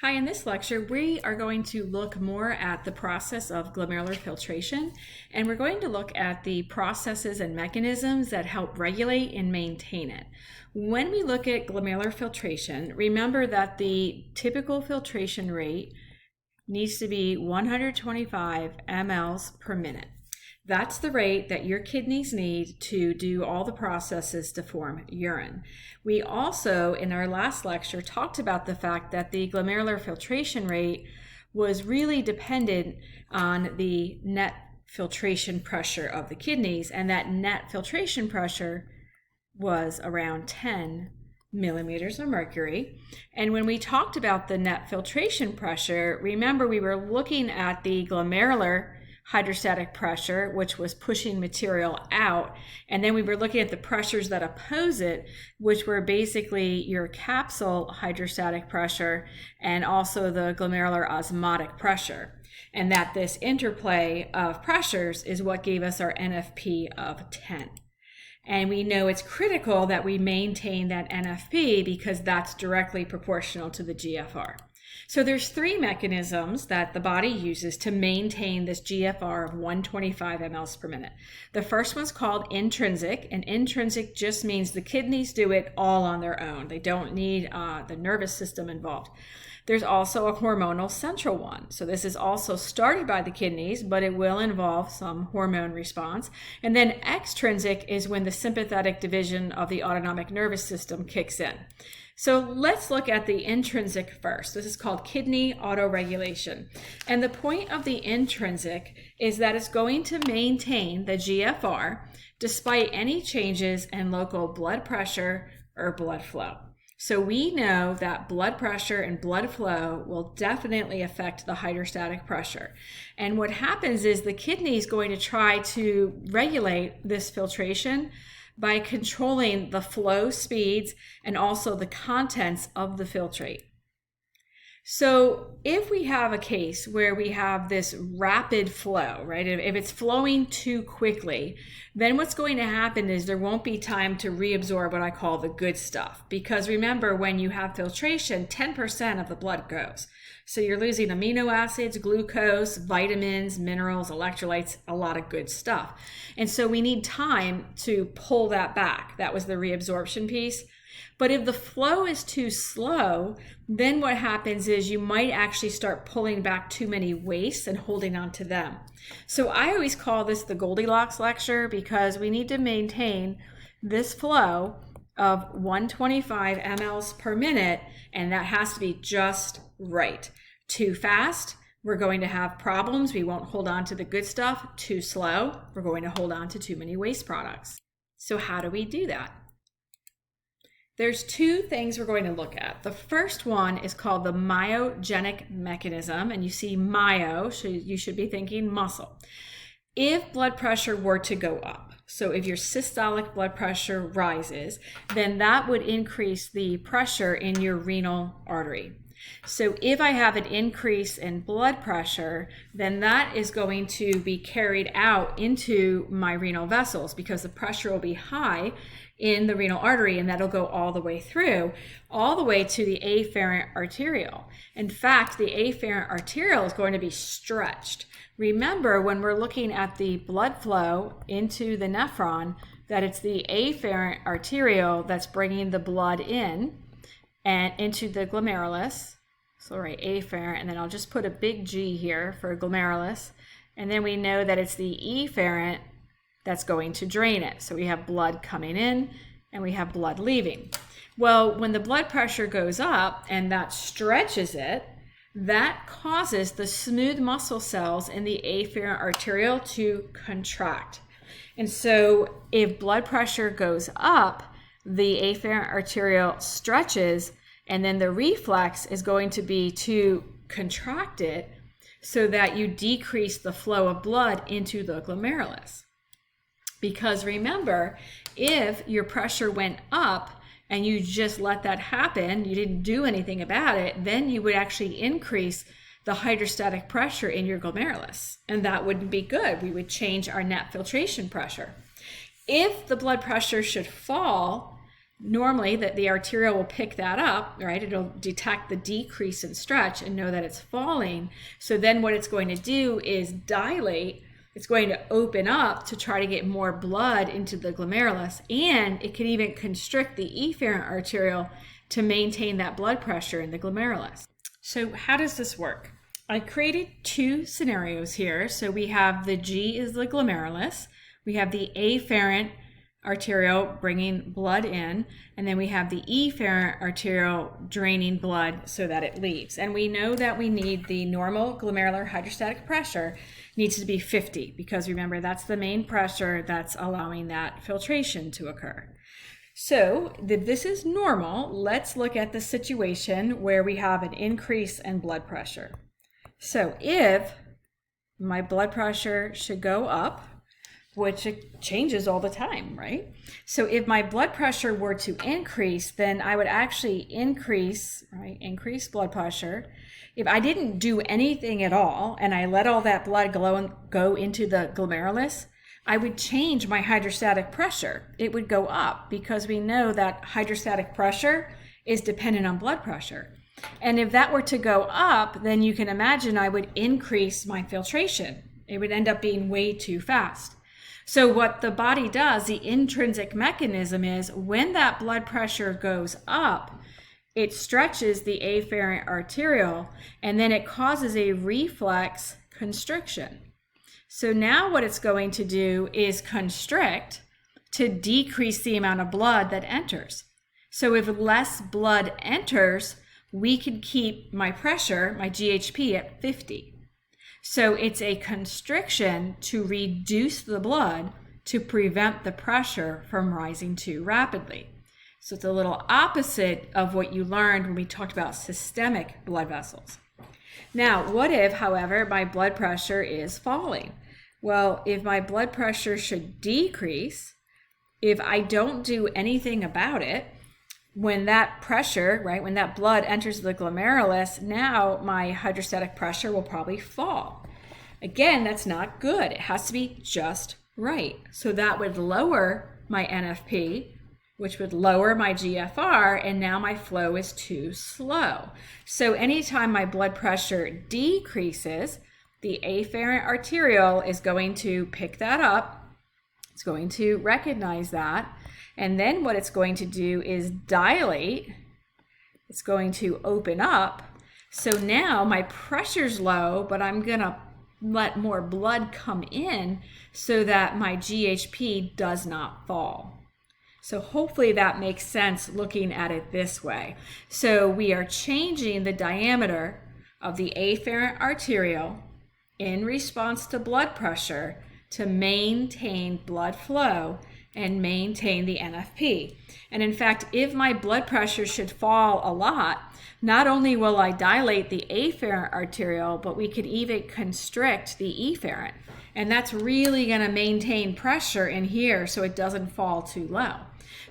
Hi, in this lecture, we are going to look more at the process of glomerular filtration, and we're going to look at the processes and mechanisms that help regulate and maintain it. When we look at glomerular filtration, remember that the typical filtration rate needs to be 125 mLs per minute. That's the rate that your kidneys need to do all the processes to form urine. We also, in our last lecture, talked about the fact that the glomerular filtration rate was really dependent on the net filtration pressure of the kidneys, and that net filtration pressure was around 10 millimeters of mercury. And when we talked about the net filtration pressure, remember we were looking at the glomerular hydrostatic pressure, which was pushing material out, and then we were looking at the pressures that oppose it, which were basically your capsule hydrostatic pressure and also the glomerular osmotic pressure, and that this interplay of pressures is what gave us our NFP of 10. And we know it's critical that we maintain that NFP because that's directly proportional to the GFR. So there's three mechanisms that the body uses to maintain this GFR of 125 mLs per minute. The first one's called intrinsic, and intrinsic just means the kidneys do it all on their own. They don't need the nervous system involved. There's also a hormonal central one. So this is also started by the kidneys, but it will involve some hormone response. And then extrinsic is when the sympathetic division of the autonomic nervous system kicks in. So let's look at the intrinsic first. This is called kidney autoregulation. And the point of the intrinsic is that it's going to maintain the GFR despite any changes in local blood pressure or blood flow. So we know that blood pressure and blood flow will definitely affect the hydrostatic pressure. And what happens is the kidney is going to try to regulate this filtration by controlling the flow speeds and also the contents of the filtrate. So if we have a case where we have this rapid flow, right, if it's flowing too quickly, then what's going to happen is there won't be time to reabsorb what I call the good stuff. Because remember, when you have filtration, 10% of the blood goes. So you're losing amino acids, glucose, vitamins, minerals, electrolytes, a lot of good stuff. And so we need time to pull that back. That was the reabsorption piece. But if the flow is too slow, then what happens is you might actually start pulling back too many wastes and holding on to them. So I always call this the Goldilocks lecture because we need to maintain this flow of 125 mLs per minute, and that has to be just right. Too fast, we're going to have problems. We won't hold on to the good stuff. Too slow, we're going to hold on to too many waste products. So how do we do that? There's two things we're going to look at. The first one is called the myogenic mechanism, and you see myo, so you should be thinking muscle. If blood pressure were to go up, so if your systolic blood pressure rises, then that would increase the pressure in your renal artery. So if I have an increase in blood pressure, then that is going to be carried out into my renal vessels because the pressure will be high in the renal artery, and that'll go all the way through, all the way to the afferent arteriole. In fact, the afferent arteriole is going to be stretched. Remember, when we're looking at the blood flow into the nephron, that it's the afferent arteriole that's bringing the blood in and into the glomerulus. So right, afferent, and then I'll just put a big G here for glomerulus. And then we know that it's the efferent that's going to drain it. So we have blood coming in and we have blood leaving. Well, when the blood pressure goes up and that stretches it, that causes the smooth muscle cells in the afferent arteriole to contract. And so if blood pressure goes up, the afferent arteriole stretches, and then the reflex is going to be to contract it so that you decrease the flow of blood into the glomerulus. Because remember, if your pressure went up and you just let that happen, you didn't do anything about it, then you would actually increase the hydrostatic pressure in your glomerulus. And that wouldn't be good. We would change our net filtration pressure. If the blood pressure should fall, Normally the arterial will pick that up, right? It'll detect the decrease in stretch and know that it's falling. So then what it's going to do is dilate. It's going to open up to try to get more blood into the glomerulus, and it can even constrict the efferent arteriole to maintain that blood pressure in the glomerulus. So how does this work? I created two scenarios here. So we have the G is the glomerulus, we have the afferent arteriole bringing blood in, and then we have the efferent arteriole draining blood so that it leaves. And we know that we need the normal glomerular hydrostatic pressure needs to be 50, because remember, that's the main pressure that's allowing that filtration to occur. So if this is normal, let's look at the situation where we have an increase in blood pressure. So if my blood pressure should go up, which it changes all the time, right? So if my blood pressure were to increase, then I would actually increase blood pressure. If I didn't do anything at all and I let all that blood go into the glomerulus, I would change my hydrostatic pressure. It would go up, because we know that hydrostatic pressure is dependent on blood pressure. And if that were to go up, then you can imagine I would increase my filtration. It would end up being way too fast. So what the body does, the intrinsic mechanism is, when that blood pressure goes up, it stretches the afferent arteriole, and then it causes a reflex constriction. So now what it's going to do is constrict to decrease the amount of blood that enters. So if less blood enters, we can keep my pressure, my GHP, at 50. So it's a constriction to reduce the blood to prevent the pressure from rising too rapidly. So it's a little opposite of what you learned when we talked about systemic blood vessels. Now, what if, however, my blood pressure is falling? Well, if my blood pressure should decrease, if I don't do anything about it, when that pressure, right, when that blood enters the glomerulus, now my hydrostatic pressure will probably fall. Again, that's not good. It has to be just right. So that would lower my NFP, which would lower my GFR, and now my flow is too slow. So anytime my blood pressure decreases, the afferent arteriole is going to pick that up. It's going to recognize that. And then what it's going to do is dilate. It's going to open up. So now my pressure's low, but I'm going to let more blood come in so that my GHP does not fall. So hopefully that makes sense looking at it this way. So we are changing the diameter of the afferent arteriole in response to blood pressure to maintain blood flow and maintain the NFP. And in fact, if my blood pressure should fall a lot, not only will I dilate the afferent arteriole, but we could even constrict the efferent. And that's really going to maintain pressure in here so it doesn't fall too low.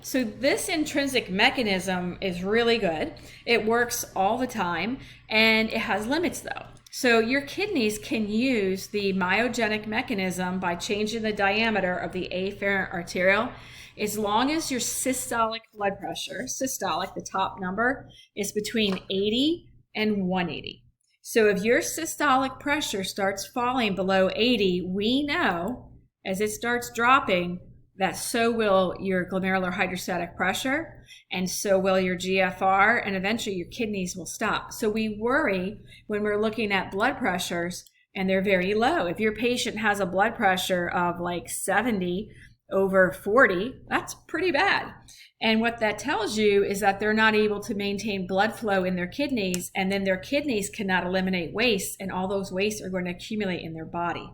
So this intrinsic mechanism is really good. It works all the time, and it has limits though. So your kidneys can use the myogenic mechanism by changing the diameter of the afferent arteriole, as long as your systolic blood pressure, systolic, the top number, is between 80 and 180. So if your systolic pressure starts falling below 80, we know as it starts dropping that so will your glomerular hydrostatic pressure, and so will your GFR, and eventually your kidneys will stop. So we worry when we're looking at blood pressures and they're very low. If your patient has a blood pressure of like 70 over 40, that's pretty bad. And what that tells you is that they're not able to maintain blood flow in their kidneys, and then their kidneys cannot eliminate waste, and all those wastes are going to accumulate in their body.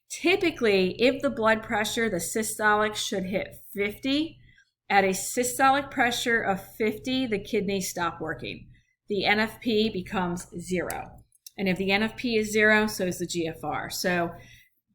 Typically, if the blood pressure, the systolic, should hit 50, at a systolic pressure of 50, the kidneys stop working. The NFP becomes 0. And if the NFP is 0, so is the GFR. So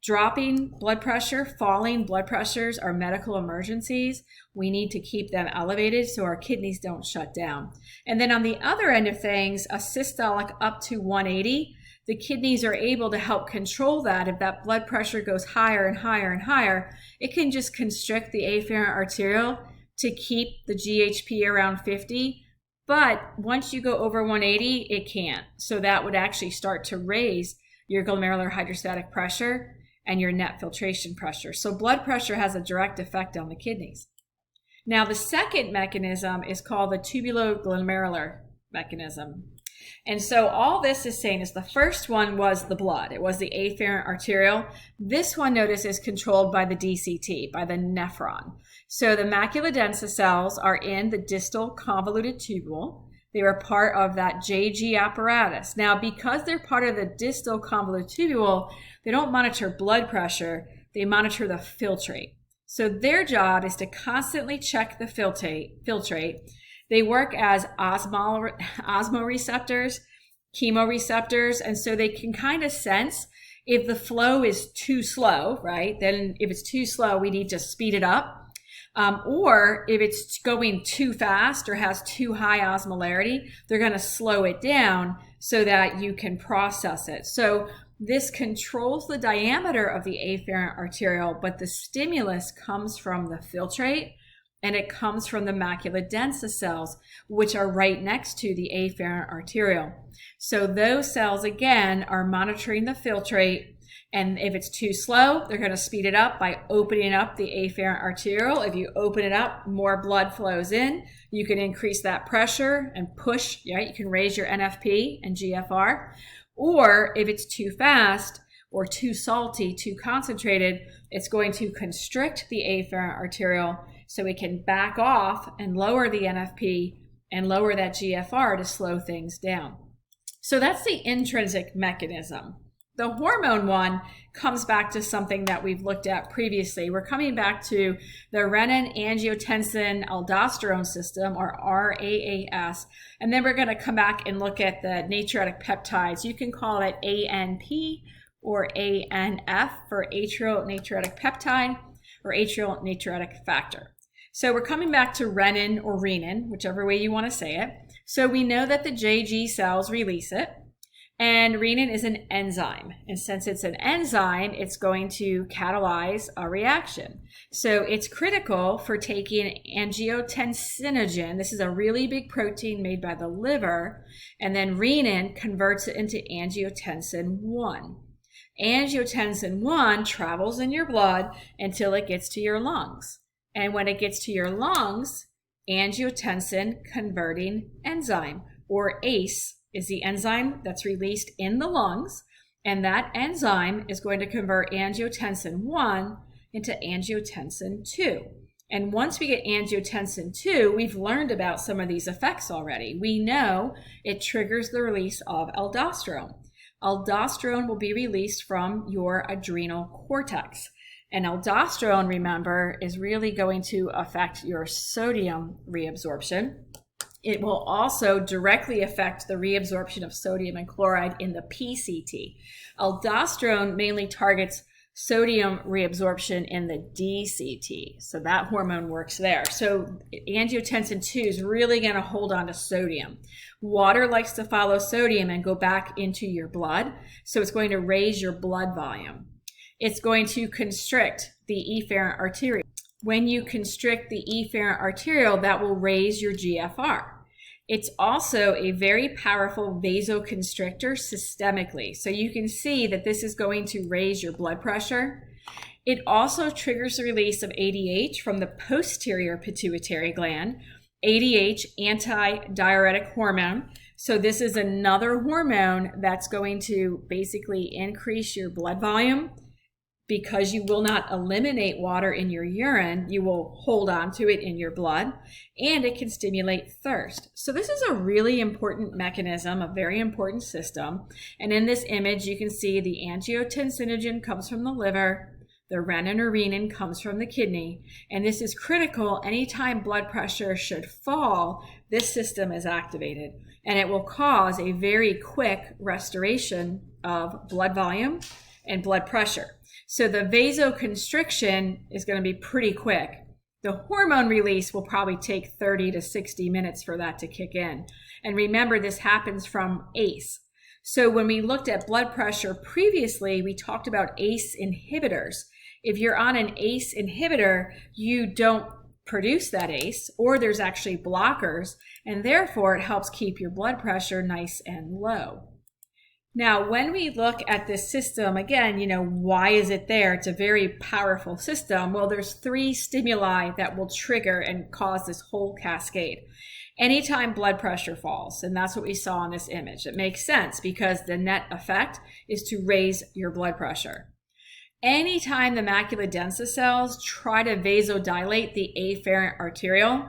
dropping blood pressure, falling blood pressures are medical emergencies. We need to keep them elevated so our kidneys don't shut down. And then on the other end of things, a systolic up to 180, the kidneys are able to help control that. If that blood pressure goes higher and higher and higher, it can just constrict the afferent arteriole to keep the GHP around 50. But once you go over 180, it can't. So that would actually start to raise your glomerular hydrostatic pressure and your net filtration pressure. So blood pressure has a direct effect on the kidneys. Now, the second mechanism is called the tubuloglomerular mechanism. And so all this is saying is the first one was the blood. It was the afferent arterial. This one, notice, is controlled by the DCT, by the nephron. So the macula densa cells are in the distal convoluted tubule. They were part of that JG apparatus. Now, because they're part of the distal convoluted tubule, they don't monitor blood pressure. They monitor the filtrate. So their job is to constantly check the filtrate. They work as osmoreceptors, chemoreceptors, and so they can kind of sense if the flow is too slow, right? Then if it's too slow, we need to speed it up. Or if it's going too fast or has too high osmolarity, they're going to slow it down so that you can process it. So this controls the diameter of the afferent arterial, but the stimulus comes from the filtrate, and it comes from the macula densa cells, which are right next to the afferent arterial. So those cells, again, are monitoring the filtrate, and if it's too slow, they're going to speed it up by opening up the afferent arterial. If you open it up, more blood flows in. You can increase that pressure and push, right? You can raise your NFP and GFR. Or if it's too fast or too salty, too concentrated, it's going to constrict the afferent arterial so it can back off and lower the NFP and lower that GFR to slow things down. So that's the intrinsic mechanism. The hormone one comes back to something that we've looked at previously. We're coming back to the renin-angiotensin-aldosterone system, or RAAS, and then we're going to come back and look at the natriuretic peptides. You can call it ANP or ANF for atrial natriuretic peptide or atrial natriuretic factor. So we're coming back to renin or renin, whichever way you want to say it. So we know that the JG cells release it. And renin is an enzyme. And since it's an enzyme, it's going to catalyze a reaction. So it's critical for taking angiotensinogen. This is a really big protein made by the liver. And then renin converts it into angiotensin 1. Angiotensin 1 travels in your blood until it gets to your lungs. And when it gets to your lungs, angiotensin converting enzyme, or ACE, is the enzyme that's released in the lungs, and that enzyme is going to convert angiotensin 1 into angiotensin 2. And once we get angiotensin 2, we've learned about some of these effects already. We know it triggers the release of aldosterone. Aldosterone will be released from your adrenal cortex. And aldosterone, remember, is really going to affect your sodium reabsorption. It will also directly affect the reabsorption of sodium and chloride in the PCT. Aldosterone mainly targets sodium reabsorption in the DCT. So that hormone works there. So angiotensin 2 is really going to hold on to sodium. Water likes to follow sodium and go back into your blood. So it's going to raise your blood volume. It's going to constrict the efferent arterial. When you constrict the efferent arterial, that will raise your GFR. It's also a very powerful vasoconstrictor systemically. So you can see that this is going to raise your blood pressure. It also triggers the release of ADH from the posterior pituitary gland. ADH, anti-diuretic hormone. So this is another hormone that's going to basically increase your blood volume. Because you will not eliminate water in your urine, you will hold on to it in your blood, and it can stimulate thirst. So this is a really important mechanism, a very important system. And in this image, you can see the angiotensinogen comes from the liver, the renin or renin comes from the kidney, and this is critical. Anytime blood pressure should fall, this system is activated, and it will cause a very quick restoration of blood volume and blood pressure. So the vasoconstriction is going to be pretty quick. The hormone release will probably take 30 to 60 minutes for that to kick in. And remember, this happens from ACE. So when we looked at blood pressure previously, we talked about ACE inhibitors. If you're on an ACE inhibitor, you don't produce that ACE, or there's actually blockers, and therefore it helps keep your blood pressure nice and low. Now, when we look at this system, again, why is it there? It's a very powerful system. Well, there's 3 stimuli that will trigger and cause this whole cascade. Anytime blood pressure falls, and that's what we saw in this image. It makes sense because the net effect is to raise your blood pressure. Anytime the macula densa cells try to vasodilate the afferent arteriole,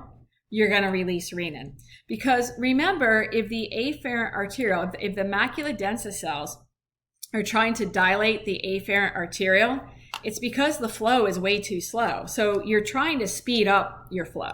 you're going to release renin. Because remember, if the afferent arteriole, if the macula densa cells are trying to dilate the afferent arteriole, it's because the flow is way too slow. So you're trying to speed up your flow.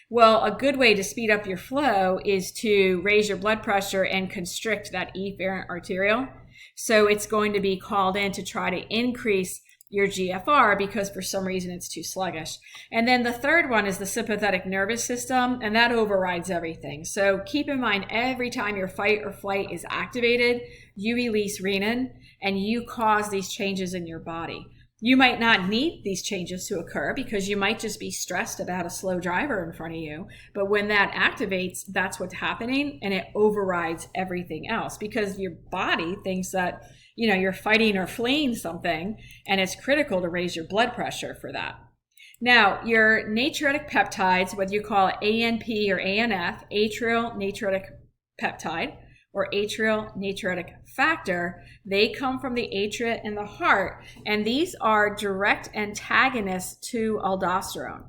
Well, a good way to speed up your flow is to raise your blood pressure and constrict that efferent arteriole. So it's going to be called in to try to increase your GFR because for some reason it's too sluggish. And then the third one is the sympathetic nervous system, and that overrides everything. So keep in mind, every time your fight or flight is activated, you release renin and you cause these changes in your body. You might not need these changes to occur because you might just be stressed about a slow driver in front of you. But when that activates, that's what's happening, and it overrides everything else because your body thinks that you're fighting or fleeing something, and it's critical to raise your blood pressure for that. Now, your natriuretic peptides, whether you call it ANP or ANF, atrial natriuretic peptide, or atrial natriuretic factor, they come from the atria in the heart, and these are direct antagonists to aldosterone.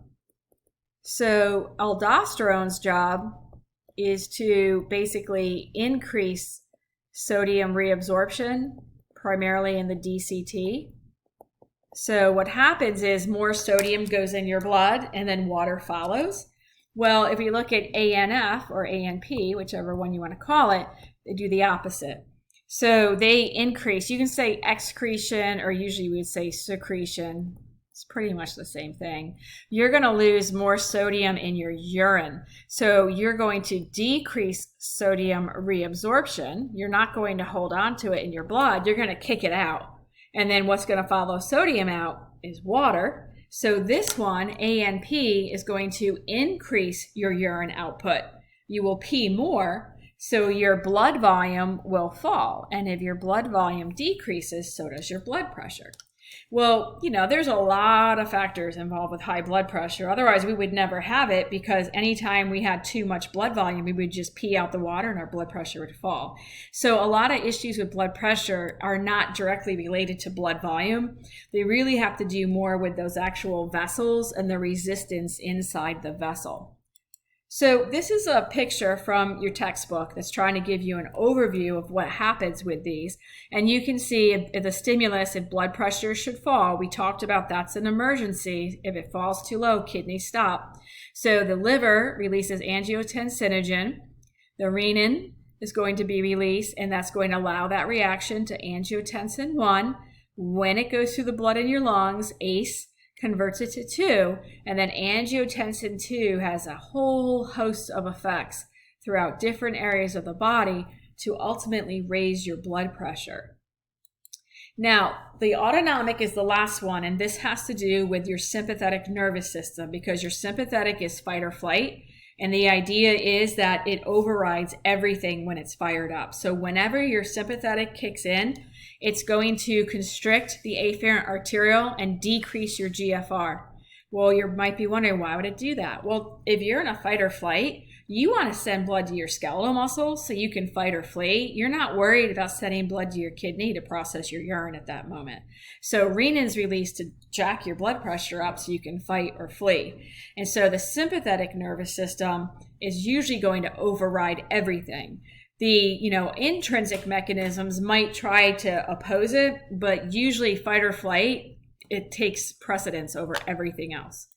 So aldosterone's job is to basically increase sodium reabsorption, primarily in the DCT. So what happens is more sodium goes in your blood and then water follows. Well, if you look at ANF or ANP, whichever one you want to call it, they do the opposite. So they increase, you can say excretion, or usually we would say secretion. It's pretty much the same thing. You're going to lose more sodium in your urine. So you're going to decrease sodium reabsorption. You're not going to hold on to it in your blood. You're going to kick it out. And then what's going to follow sodium out is water. So this one, ANP, is going to increase your urine output. You will pee more, so your blood volume will fall. And if your blood volume decreases, so does your blood pressure. Well, there's a lot of factors involved with high blood pressure. Otherwise, we would never have it, because anytime we had too much blood volume, we would just pee out the water and our blood pressure would fall. So a lot of issues with blood pressure are not directly related to blood volume. They really have to do more with those actual vessels and the resistance inside the vessel. So this is a picture from your textbook that's trying to give you an overview of what happens with these. And you can see if the stimulus, if blood pressure should fall, we talked about that's an emergency. If it falls too low, kidneys stop. So the liver releases angiotensinogen. The renin is going to be released, and that's going to allow that reaction to angiotensin 1. When it goes through the blood in your lungs, ACE converts it to 2, and then angiotensin 2 has a whole host of effects throughout different areas of the body to ultimately raise your blood pressure. Now, the autonomic is the last one, and this has to do with your sympathetic nervous system, because your sympathetic is fight or flight, and the idea is that it overrides everything when it's fired up. So whenever your sympathetic kicks in, it's going to constrict the afferent arteriole and decrease your GFR. Well, you might be wondering, why would it do that? Well, if you're in a fight or flight, you want to send blood to your skeletal muscles so you can fight or flee. You're not worried about sending blood to your kidney to process your urine at that moment. So renin's released to jack your blood pressure up so you can fight or flee. And so the sympathetic nervous system is usually going to override everything. The intrinsic mechanisms might try to oppose it, but usually fight or flight, it takes precedence over everything else.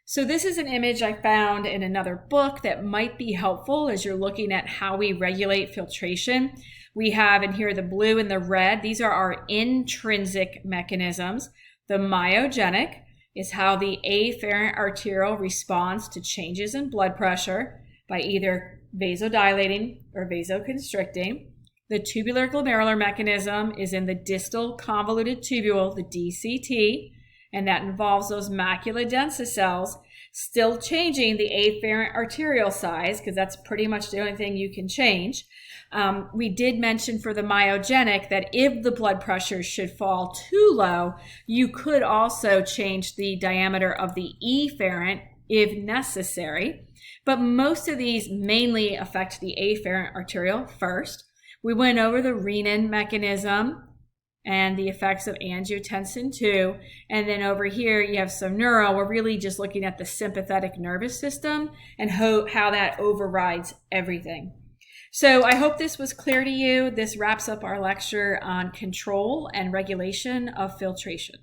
So this is an image I found in another book that might be helpful as you're looking at how we regulate filtration. We have in here the blue and the red. These are our intrinsic mechanisms. The myogenic is how the afferent arteriole responds to changes in blood pressure by either vasodilating or vasoconstricting. The tubular glomerular mechanism is in the distal convoluted tubule, the DCT, and that involves those macula densa cells still changing the afferent arterial size, because that's pretty much the only thing you can change. We did mention for the myogenic that if the blood pressure should fall too low, you could also change the diameter of the efferent if necessary. But most of these mainly affect the afferent arterial first. We went over the renin mechanism and the effects of angiotensin II. And then over here, you have some neuro. We're really just looking at the sympathetic nervous system and how that overrides everything. So I hope this was clear to you. This wraps up our lecture on control and regulation of filtration.